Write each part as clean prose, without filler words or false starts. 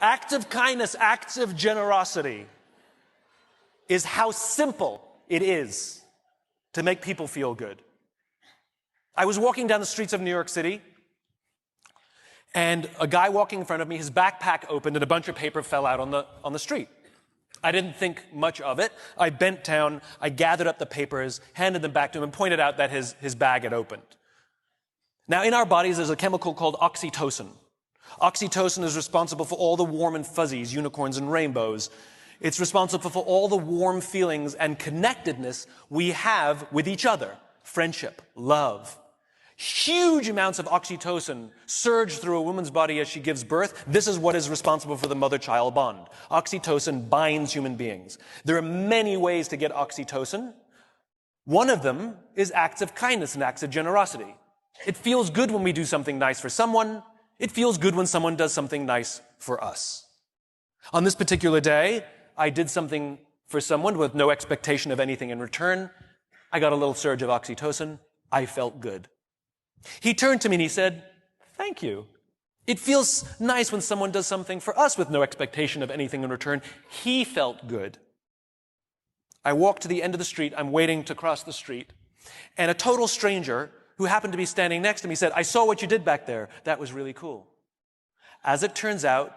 Acts of kindness, acts of generosity is how simple it is to make people feel good. I was walking down the streets of New York City, and a guy walking in front of me, his backpack opened and a bunch of paper fell out on the street. I didn't think much of it. I bent down, I gathered up the papers, handed them back to him, and pointed out that his bag had opened. Now, in our bodies, there's a chemical called oxytocin. Oxytocin is responsible for all the warm and fuzzies, unicorns and rainbows. It's responsible for all the warm feelings and connectedness we have with each other. Friendship, love. Huge amounts of oxytocin surge through a woman's body as she gives birth. This is what is responsible for the mother-child bond. Oxytocin binds human beings. There are many ways to get oxytocin. One of them is acts of kindness and acts of generosity. It feels good when we do something nice for someone. It feels good when someone does something nice for us. On this particular day, I did something for someone with no expectation of anything in return. I got a little surge of oxytocin. I felt good. He turned to me and he said, "Thank you. It feels nice when someone does something for us with no expectation of anything in return." He felt good. I walked to the end of the street. I'm waiting to cross the street. And a total stranger who happened to be standing next to me said, "I saw what you did back there. That was really cool." As it turns out,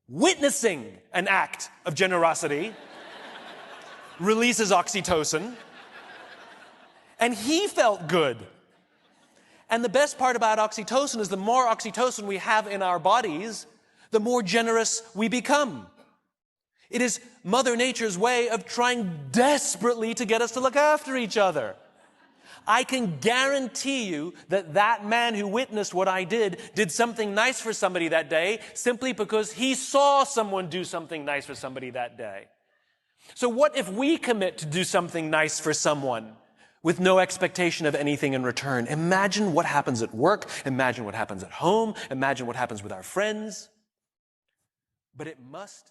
witnessing an act of generosity releases oxytocin, and he felt good. And the best part about oxytocin is the more oxytocin we have in our bodies, the more generous we become. It is Mother Nature's way of trying desperately to get us to look after each other. I can guarantee you that that man who witnessed what I did something nice for somebody that day simply because he saw someone do something nice for somebody that day. So what if we commit to do something nice for someone with no expectation of anything in return? Imagine what happens at work. Imagine what happens at home. Imagine what happens with our friends. But it must